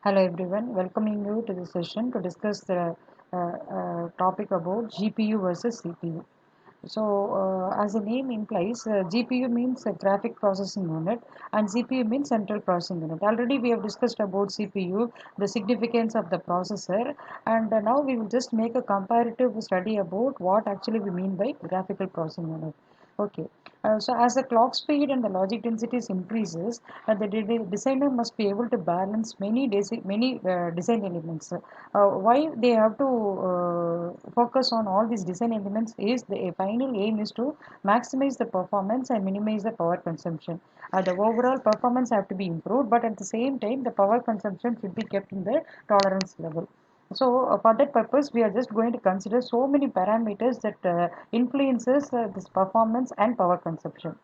Hello everyone, welcoming you to this session to discuss the topic about GPU versus CPU. As the name implies, GPU means a graphic processing unit and CPU means central processing unit. Already we have discussed about CPU, the significance of the processor, and now we will just make a comparative study about what actually we mean by graphical processing unit. Okay. So as the clock speed and the logic densities increases, the designer must be able to balance many design elements. Why they have to focus on all these design elements is the final aim is to maximize the performance and minimize the power consumption. The overall performance have to be improved, but at the same time, the power consumption should be kept in the tolerance level. For that purpose, we are just going to consider so many parameters that influences this performance and power consumption.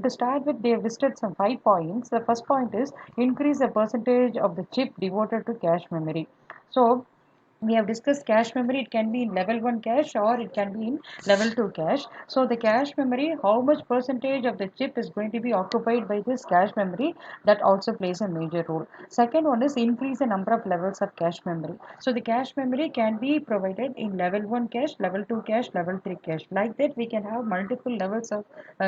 To start with, they have listed some 5 points. The first point is increase the percentage of the chip devoted to cache memory. So we have discussed cache memory. It can be in level 1 cache or it can be in level 2 cache. So the cache memory, how much percentage of the chip is going to be occupied by this cache memory, that also plays a major role. Second one is increase the number of levels of cache memory. So the cache memory can be provided in level 1 cache, level 2 cache, level 3 cache. Like that we can have multiple levels of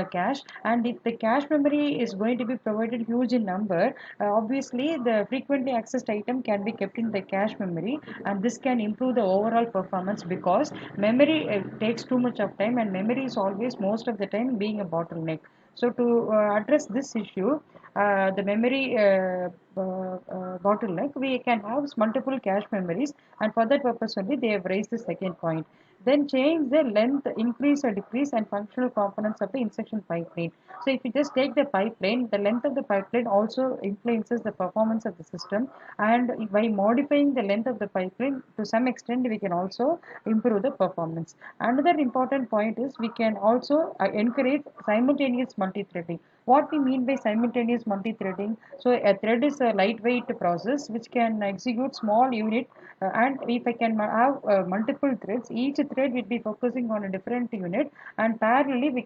cache, and if the cache memory is going to be provided huge in number, obviously the frequently accessed item can be kept in the cache memory, and this can improve the overall performance because memory takes too much of time, and memory is always most of the time being a bottleneck. So to address this issue, the memory bottleneck, we can have multiple cache memories, and for that purpose only they have raised the second point. Then change the length, increase or decrease, and functional components of the instruction pipeline. So if you just take the pipeline, the length of the pipeline also influences the performance of the system, and by modifying the length of the pipeline to some extent, we can also improve the performance. Another important point is we can also encourage simultaneous multi-threading. What we mean by simultaneous multi-threading, so a thread is a lightweight process which can execute small unit, and if I can have multiple threads, each thread will be focusing on a different unit, and parallelly we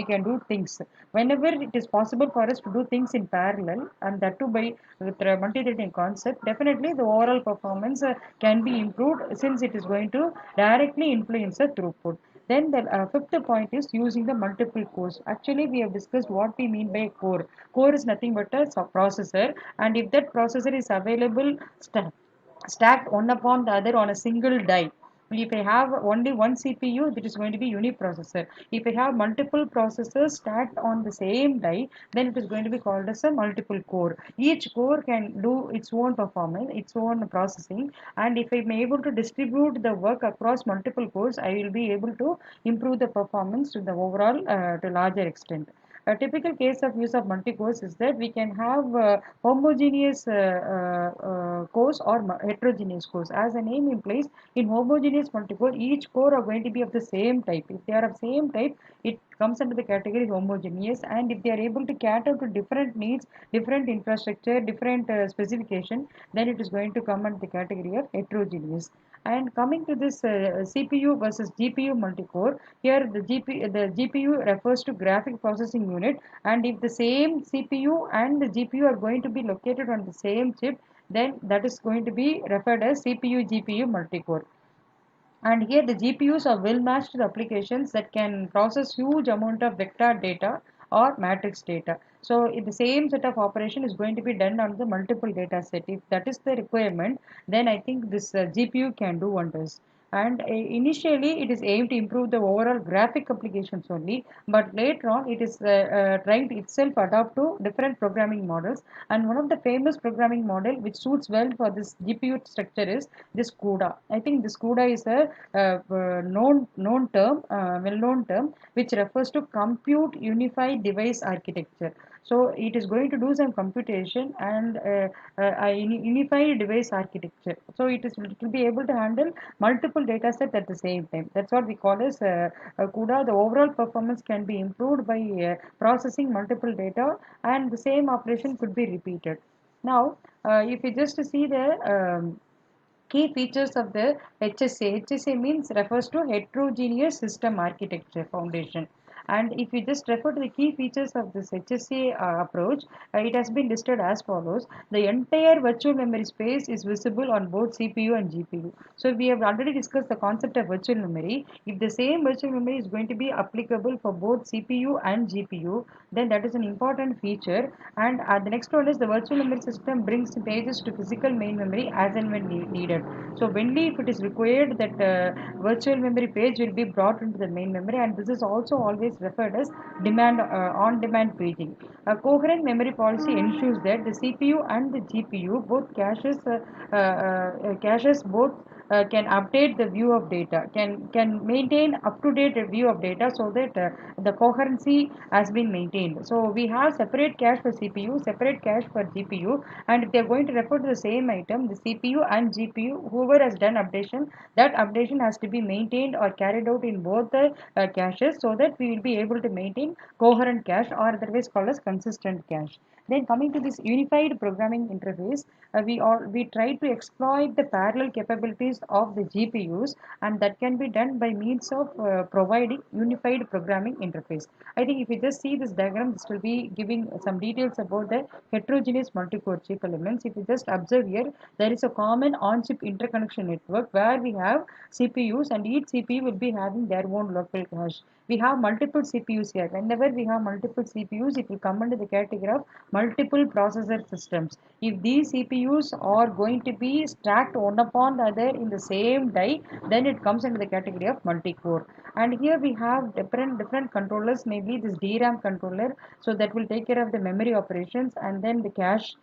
can do things. Whenever it is possible for us to do things in parallel, and that too by with the multi-threading concept, definitely the overall performance can be improved since it is going to directly influence the throughput. Then the fifth point is using the multiple cores. Actually, we have discussed what we mean by core. Core is nothing but a processor, and if that processor is available stacked one upon the other on a single die. If I have only one CPU, that is going to be uniprocessor. If I have multiple processors stacked on the same die, then it is going to be called as a multiple core. Each core can do its own performance, its own processing, and if I am able to distribute the work across multiple cores, I will be able to improve the performance to the overall to larger extent. A typical case of use of multi-cores is that we can have homogeneous cores or heterogeneous cores. As the name implies, in homogeneous multi-core, each core are going to be of the same type. If they are of same type, it comes under the category homogeneous, and if they are able to cater to different needs, different infrastructure, different specification, then it is going to come under the category of heterogeneous. And coming to this CPU versus GPU multi-core, here the GPU refers to graphic processing unit, and if the same CPU and the GPU are going to be located on the same chip, then that is going to be referred as CPU GPU multi-core. And here the GPUs are well matched to applications that can process huge amount of vector data or matrix data. So if the same set of operation is going to be done on the multiple data set. If that is the requirement, then I think this GPU can do wonders. And initially it is aimed to improve the overall graphic applications only, but later on it is trying to itself adapt to different programming models. And one of the famous programming model which suits well for this GPU structure is this CUDA. I think this CUDA is a well known term which refers to Compute Unified Device Architecture. So it is going to do some computation and a unified device architecture. So it will be able to handle multiple data sets at the same time. That's what we call as CUDA. The overall performance can be improved by processing multiple data, and the same operation could be repeated. Now, if you just see the key features of the HSA. HSA means refers to Heterogeneous System Architecture Foundation. And if you just refer to the key features of this HSA approach, it has been listed as follows. The entire virtual memory space is visible on both CPU and GPU. So we have already discussed the concept of virtual memory. If the same virtual memory is going to be applicable for both CPU and GPU, then that is an important feature. And the next one is the virtual memory system brings pages to physical main memory as and when needed. So only if it is required that virtual memory page will be brought into the main memory, and this is also always referred as demand on-demand paging. A coherent memory policy ensures that the CPU and the GPU both caches both can update the view of data, can maintain up to date view of data, so that the coherency has been maintained. So we have separate cache for CPU, separate cache for GPU, and if they are going to refer to the same item, the CPU and GPU, whoever has done updation, that updation has to be maintained or carried out in both the caches, so that we will be able to maintain coherent cache, or otherwise called as consistent cache. Then coming to this unified programming interface, we try to exploit the parallel capabilities of the GPUs, and that can be done by means of providing unified programming interface. I think if you just see this diagram, this will be giving some details about the heterogeneous multi-core chip elements. If you just observe here, there is a common on-chip interconnection network where we have CPUs, and each CPU will be having their own local cache. We have multiple CPUs here. Whenever we have multiple CPUs, it will come under the category of multiple processor systems. If these CPUs are going to be stacked one upon the other in the same die, then it comes under the category of multi-core. And here we have different controllers, maybe this DRAM controller, so that will take care of the memory operations, and then the cache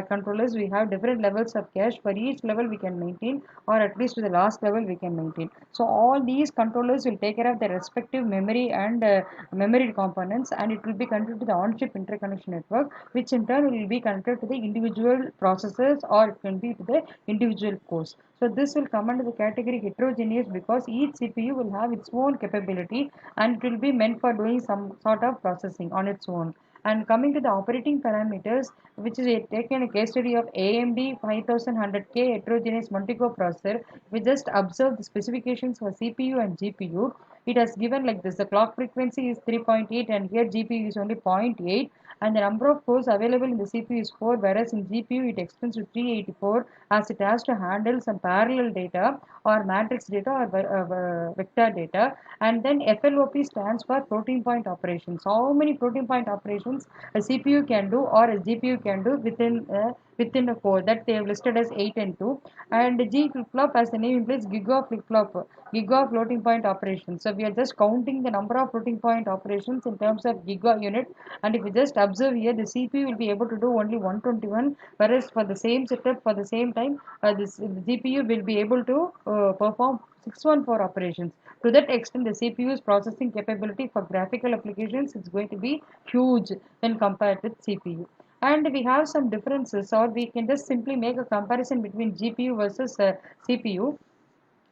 controllers. We have different levels of cache. For each level we can maintain, or at least to the last level we can maintain. So all these controllers will take care of the respective memory and memory components, and it will be connected to the on-chip interconnection network, which in turn will be connected to the individual processors, or it can be to the individual cores. So this will come under the category heterogeneous, because each CPU will have its own capability, and it will be meant for doing some sort of processing on its own. And coming to the operating parameters, which is taken a case study of AMD 5100K heterogeneous multi-core processor, we just observe the specifications for CPU and GPU. It has given like this: the clock frequency is 3.8, and here GPU is only zero point 0.8, and the number of cores available in the CPU is 4, whereas in GPU it extends to 384, as it has to handle some parallel data, or matrix data, or vector data. And then FLOP stands for floating point operations. How many floating point operations a CPU can do, or a GPU can do within a core, that they have listed as 8 and 2. And G flip flop, as the name implies, giga flip flop, giga floating point operations. So we are just counting the number of floating point operations in terms of giga unit. And if you just observe here, the CPU will be able to do only 121, whereas for the same setup, for the same time, the GPU will be able to perform 614 operations. To that extent, the CPU's processing capability for graphical applications is going to be huge when compared with CPU. And we have some differences, or we can just simply make a comparison between GPU versus CPU.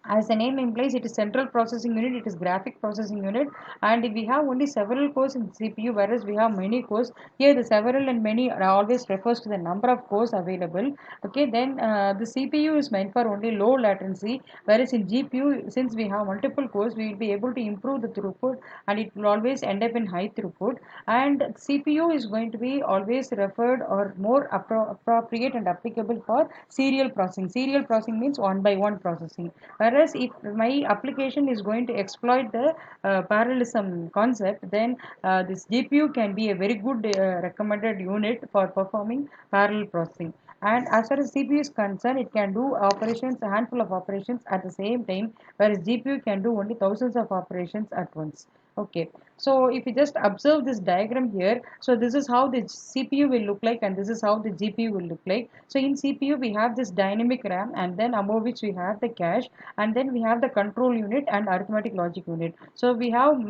As the name implies, it is central processing unit, it is graphic processing unit, and we have only several cores in CPU, whereas we have many cores. Here the several and many are always refers to the number of cores available. Okay, then the CPU is meant for only low latency, whereas in GPU, since we have multiple cores, we will be able to improve the throughput, and it will always end up in high throughput. And CPU is going to be always referred or more appropriate and applicable for serial processing. Serial processing means one by one processing. Whereas if my application is going to exploit the parallelism concept, then this GPU can be a very good recommended unit for performing parallel processing. And as far as CPU is concerned, it can do operations, a handful of operations at the same time, whereas GPU can do only thousands of operations at once. Okay, so if you just observe this diagram here, so this is how the CPU will look like, and this is how the GPU will look like. So in CPU we have this dynamic RAM, and then above which we have the cache, and then we have the control unit and arithmetic logic unit. So we have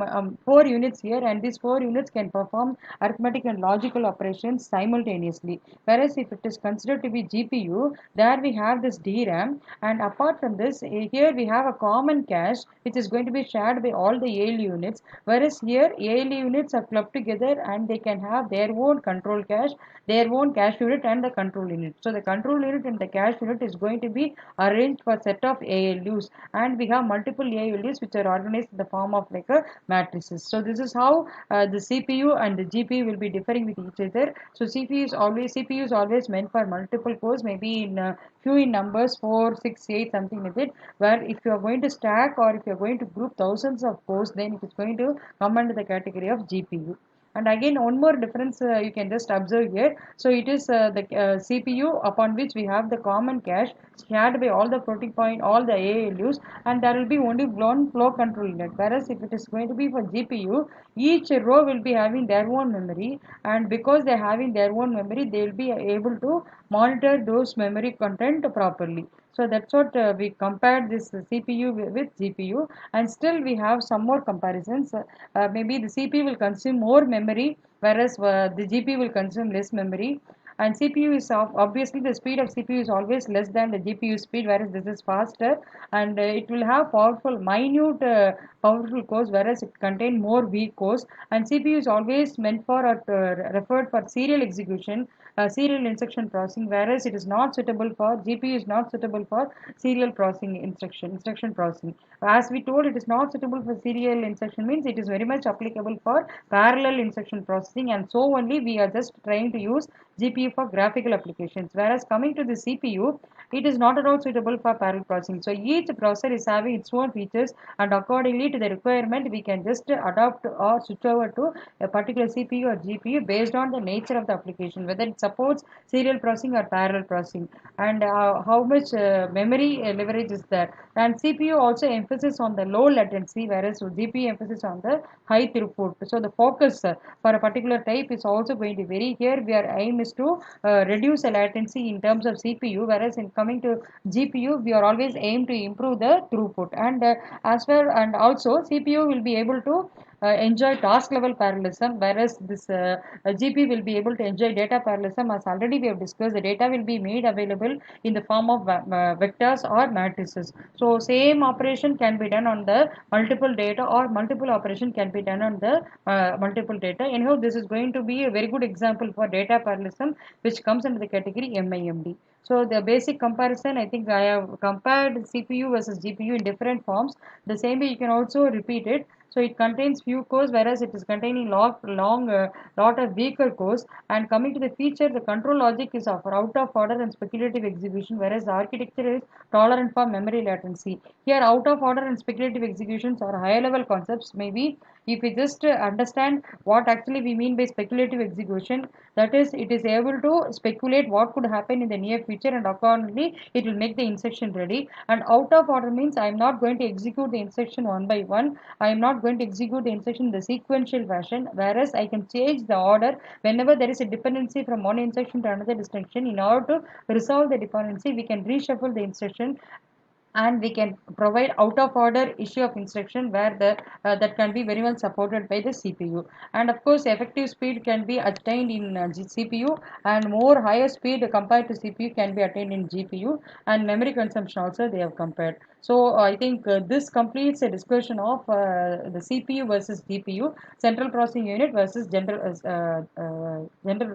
4 units here, and these 4 units can perform arithmetic and logical operations simultaneously. Whereas if it is considered to be GPU, there we have this DRAM, and apart from this, here we have a common cache which is going to be shared by all the ALU units, Whereas here, ALU units are clubbed together and they can have their own control cache, their own cache unit, and the control unit. So the control unit and the cache unit is going to be arranged for set of ALUs, and we have multiple ALUs which are organized in the form of like a matrices. So this is how the CPU and the GPU will be differing with each other. So CPU is always meant for multiple cores, maybe in few in numbers, 4, 6, 8, something like that. Where if you are going to stack or if you are going to group thousands of cores, then it is going to come under the category of GPU. And again, one more difference you can just observe here. So it is the CPU upon which we have the common cache shared by all the floating point, all the ALUs, and there will be only one flow control unit. Whereas if it is going to be for GPU, each row will be having their own memory, and because they are having their own memory, they will be able to monitor those memory content properly. So that's what we compared this CPU with GPU, and still we have some more comparisons. Maybe the CPU will consume more memory, whereas the GPU will consume less memory. And CPU is obviously the speed of CPU is always less than the GPU speed, whereas this is faster, and it will have powerful cores, whereas it contain more weak cores. And CPU is always meant for referred for serial execution, serial instruction processing, whereas it is not suitable for GPU is not suitable for serial processing instruction processing. As we told, it is not suitable for serial instruction means it is very much applicable for parallel instruction processing, and so only we are just trying to use GPU for graphical applications. Whereas coming to the CPU, it is not at all suitable for parallel processing. So each processor is having its own features, and accordingly to the requirement, we can just adopt or switch over to a particular CPU or GPU based on the nature of the application, whether it supports serial processing or parallel processing, and how much memory leverage is there. And CPU also emphasis on the low latency, whereas GPU emphasis on the high throughput. So the focus for a particular type is also going to vary. Here, our aim is to reduce the latency in terms of CPU, whereas in coming to GPU, we are always aim to improve the throughput. And as well, and also CPU will be able to enjoy task level parallelism, whereas this GP will be able to enjoy data parallelism. As already we have discussed, the data will be made available in the form of vectors or matrices. So same operation can be done on the multiple data, or multiple operation can be done on the multiple data. Anyhow, this is going to be a very good example for data parallelism, which comes under the category MIMD. So the basic comparison, I think I have compared CPU versus GPU in different forms. The same way you can also repeat it. So it contains few cores, whereas it is containing lot of weaker cores. And coming to the feature, the control logic is of out of order and speculative execution, whereas the architecture is tolerant for memory latency. Here, out of order and speculative executions are higher level concepts. Maybe if we just understand what actually we mean by speculative execution, that is, it is able to speculate what could happen in the near future, and accordingly, it will make the instruction ready. And out of order means I am not going to execute the instruction one by one. I am not going to execute the instruction in the sequential fashion, whereas I can change the order whenever there is a dependency from one instruction to another instruction. In order to resolve the dependency, we can reshuffle the instruction, and we can provide out of order issue of instruction where the that can be very well supported by the CPU. And of course, effective speed can be attained in CPU, and more higher speed compared to CPU can be attained in GPU, and memory consumption also they have compared. So I think this completes a discussion of the CPU versus GPU, central processing unit versus general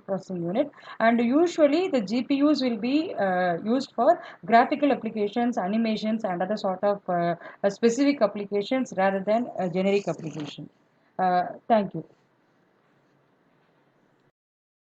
processing unit. And usually the GPUs will be used for graphical applications, animations, and other sort of specific applications rather than a generic application. Thank you.